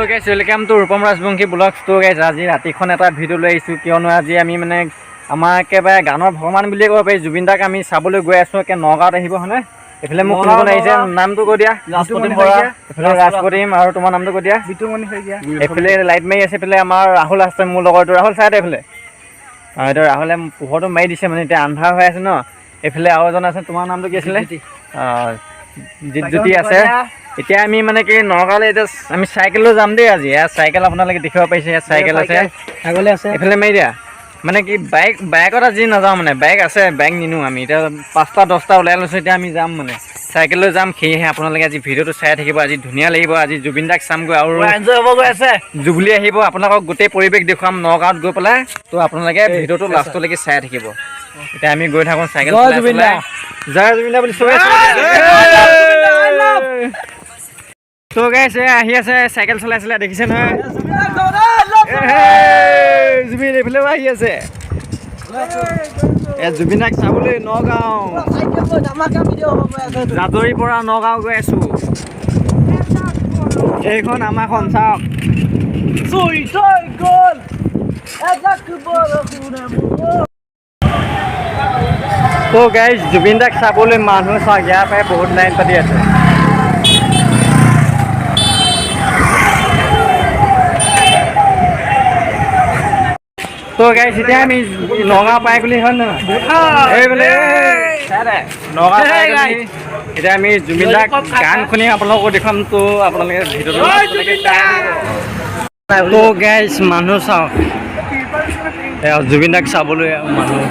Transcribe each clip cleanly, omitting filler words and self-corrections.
Hello' guys, welcome to Rupam Rajbanshi blogs. তো গাইছ, আজি ৰাতিখন এটা ভিডিঅ' লৈ আহিছোঁ, কিয়নো আজি আমি মানে আমাৰ একেবাৰে গানৰ ভগৱান বুলিয়ে ক'ব পাৰি জুবিন দাক আমি চাবলৈ গৈ আছোঁ। একে নগাঁৱত আহিব হয়নে? এইফালে মোক কোন আহিছে, নামটো কৈ দিয়া। লাজপতিম বৰা, এইফালে ৰাজপতিম, আৰু তোমাৰ নামটো কৈ দিয়া। বিতুমণি শইকীয়া। এইফালে লাইট মাৰি আছে, এইফালে আমাৰ ৰাহুল আছে, মোৰ লগৰটো ৰাহুল চাই এইফালে। এইটো ৰাহুলে পোহৰটো মাৰি দিছে, মানে এতিয়া আন্ধাৰ হৈ আছে ন। এইফালে আৰু এজন আছে, তোমাৰ নামটো কি আছিলে? জিতজ্যোতি আছে। এতিয়া আমি মানে কি নগাঁৱলৈ এতিয়া আমি চাইকেল লৈ যাম দেই আজি। এয়া চাইকেল আপোনালোকে দেখিব পাৰিছে, ইয়াত চাইকেল আছে, এইফালে মাৰি দিয়া। মানে কি বাইকত আজি নাযাওঁ, মানে বাইক আছে, বাইক নিনো আমি। এতিয়া 5টা 10টা ওলাই লৈছোঁ, এতিয়া আমি যাম মানে চাইকেল লৈ যাম। সেয়েহে আপোনালোকে আজি ভিডিঅ'টো চাই থাকিব, আজি ধুনীয়া লাগিব। আজি জুবিন দাক চামগৈ আৰু এনজয় হ'ব গৈ আছে। জুবলি আহিব, আপোনালোকক গোটেই পৰিৱেশ দেখুৱাম নগাঁৱত গৈ পেলাই। তো আপোনালোকে ভিডিঅ'টো লাষ্টলৈকে চাই থাকিব। এতিয়া আমি গৈ থাকোঁ চাইকেল চলাই চলাই। জয় জুবিন দা বুলি চবে তো গাইছ, আহি আছে চাইকেল চলাই চলাই, দেখিছে নহয় জুবিন এইফালেও আহি আছে। জুবিনাক চাবলৈ নগাঁও, জাজৰিৰ পৰা নগাঁও গৈ আছো। এইখন আমাৰখন চাওক। তো গাইছ, জুবিন দাক চাবলৈ মানুহ চাওক, ইয়াৰ পৰাই বহুত লাইন পাতি আছে। তো গাইছ, এতিয়া আমি নগাঁও পাই গ'লি হয় নহয়? এইবোলে নগাঁও পাই গ'লি। এতিয়া আমি জুবিন দাক গান শুনি আপোনালোকক দেখুৱাম। তো আপোনালোকে ভিডিঅ'টো তো গাইছ, মানুহ চাওক, জুবিন দাক চাবলৈ মানুহ।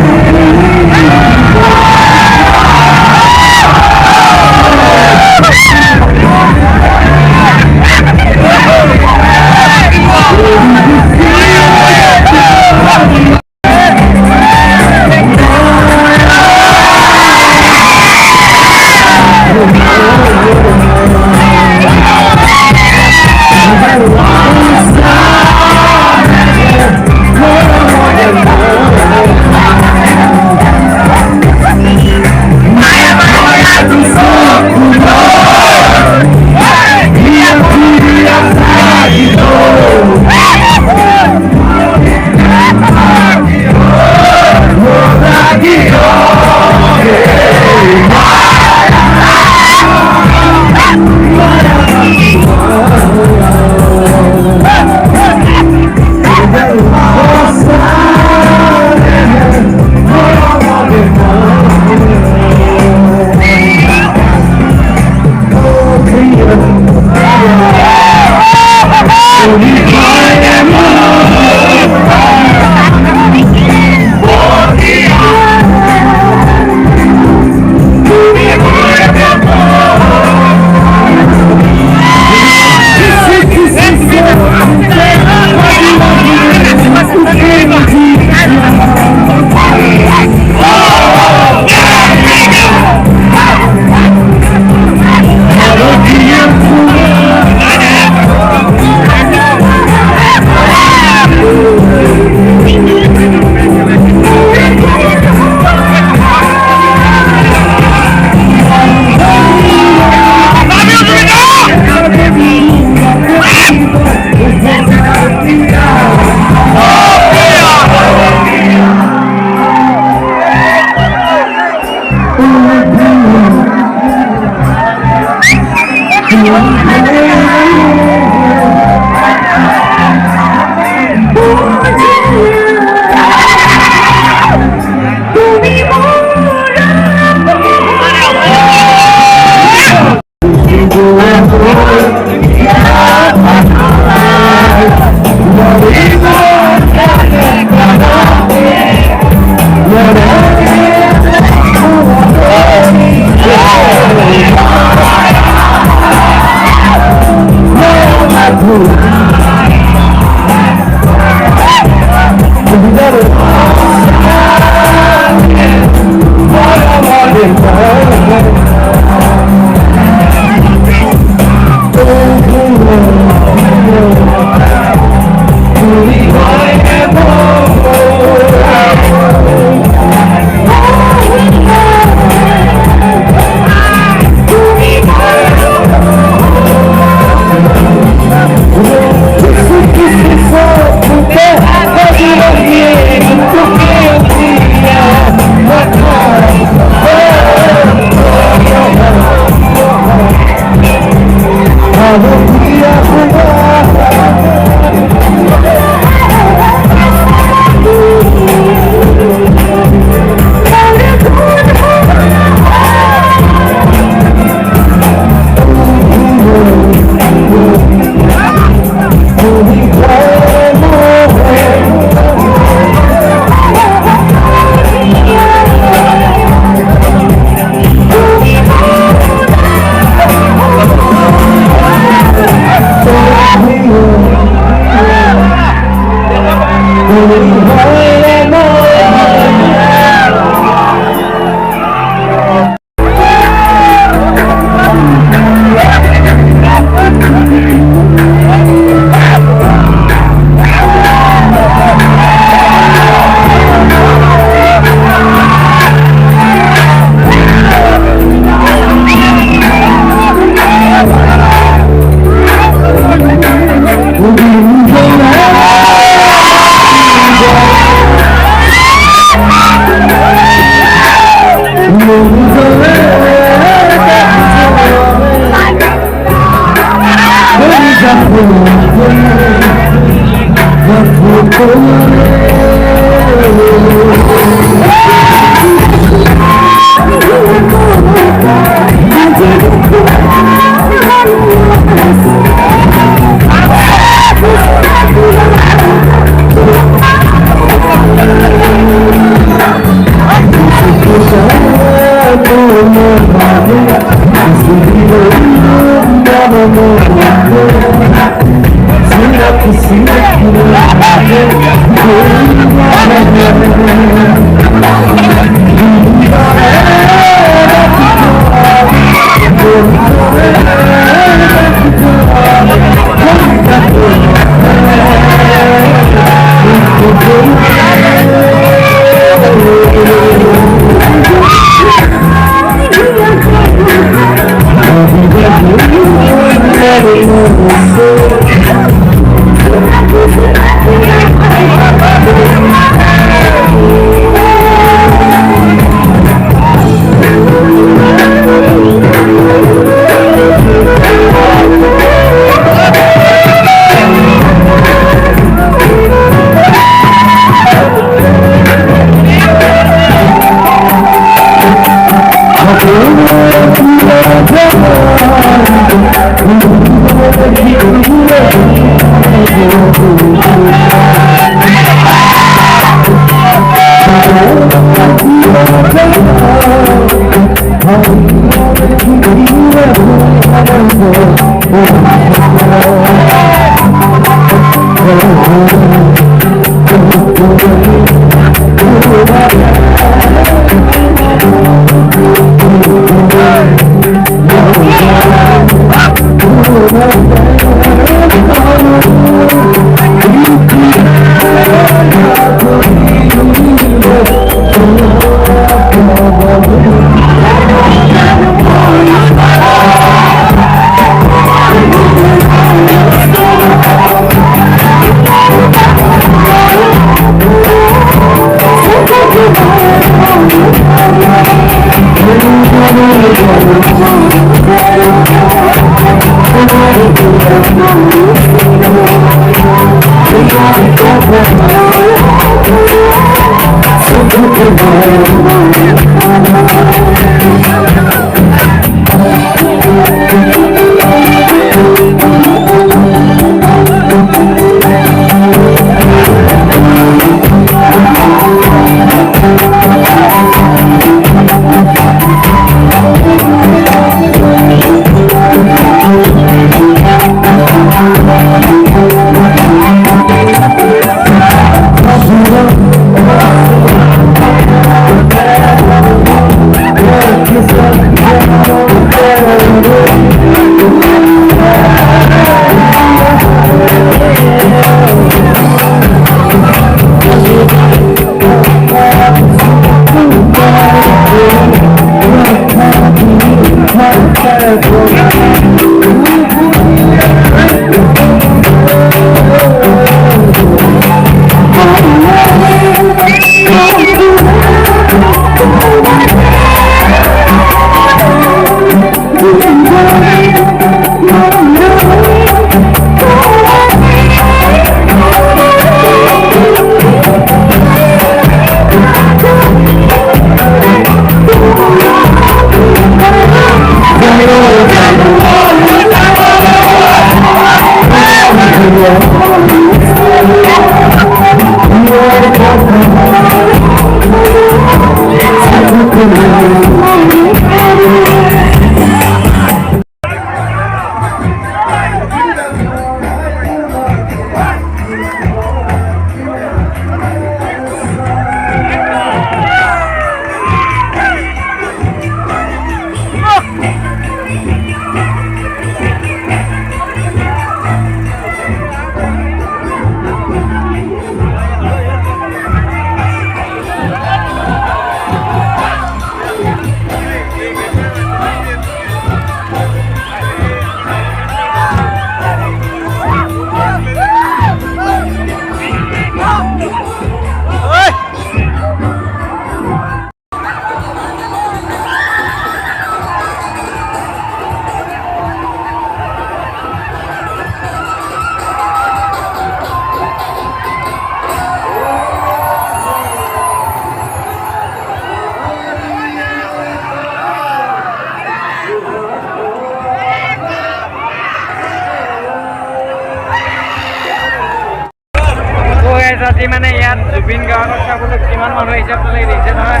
আজি মানে ইয়াত জুবিন গাৰ্গক চাবলৈ কিমান মানুহ আহিছে আপোনালোকে দেখিছে নহয়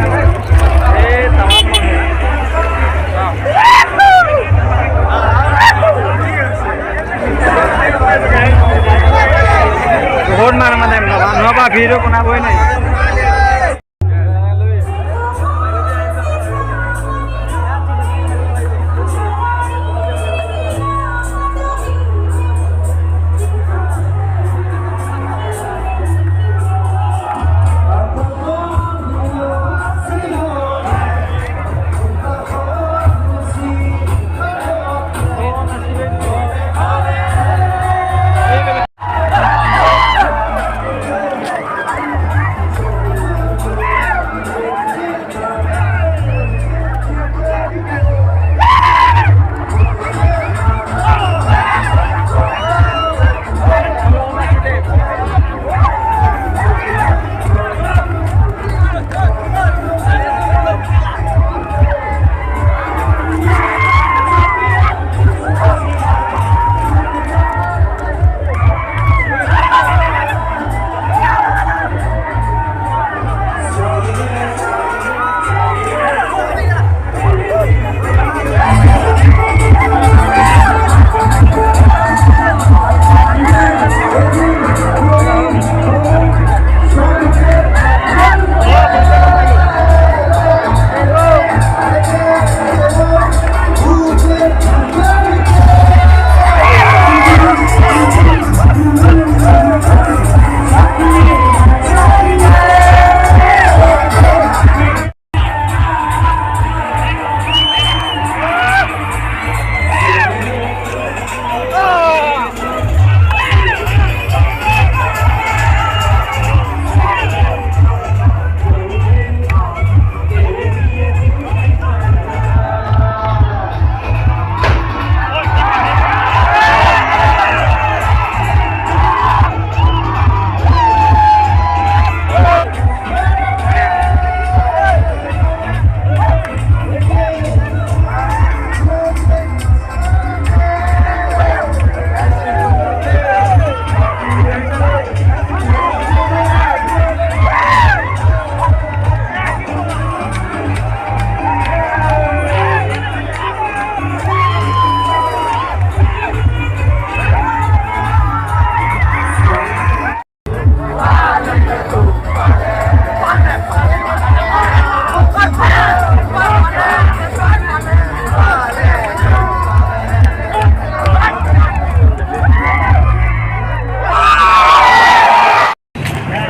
এই তামাম মানুহ বহুত মানুহ মানে মানুহৰ পৰা ভিডিঅ' বনাবই নাই।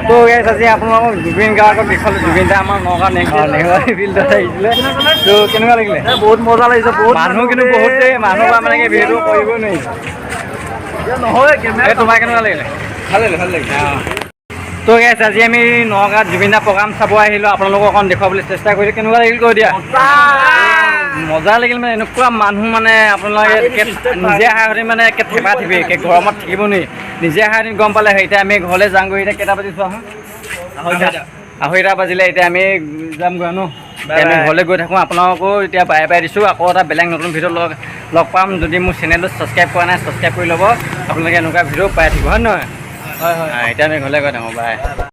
তো গাইছ আজি আপোনালোকক জুবিন গাৰ্গক দেখালোঁ। জুবিন দা আমাৰ নগাঁও নেহৰুৱাৰী ফিল্ডত আহিছিলে। তো কেনেকুৱা লাগিলে? বহুত মজা লাগিছে। বহুত মানুহ কিন্তু বহুত দেই, মানুহ বা মানে কি ভিডিঅ' কৰিবই নোৱাৰিছে। নহয় তোমাৰ কেনেকুৱা লাগিলে? ভাল লাগিলে, ভাল লাগিলে। তো গাইছ আজি আমি নগাঁৱত জুবিন দা প্ৰগ্ৰাম চাব আহিলোঁ। আপোনালোকক অকণ দেখুৱাবলৈ চেষ্টা কৰিছোঁ। কেনেকুৱা লাগিল কৈ দিয়া। মজা লাগিল মানে এনেকুৱা মানুহ মানে আপোনালোকে নিজে অহা মানে একে থেপা থেপি একে গৰমত থাকিব নোৱাৰি। নিজে অহা গম পালে এতিয়া আমি ঘৰলৈ যামগৈ। এতিয়া কেইটা বাজি চোৱা আঢ়ৈটা বাজিলে। এতিয়া আমি যামগৈ ন। আমি ঘৰলৈ গৈ থাকোঁ। আপোনালোকো এতিয়া বাই বাই দিছোঁ। আকৌ এটা বেলেগ নতুন ভিডিঅ' লগ পাম। যদি মোৰ চেনেলটো ছাবস্ক্ৰাইব কৰা নাই ছাবস্ক্ৰাইব কৰি ল'ব। আপোনালোকে এনেকুৱা ভিডিঅ' পাই থাকিব হয় নহয়? হয় হয়। এতিয়া আমি ঘৰলৈ গৈ থাকোঁ। বাই।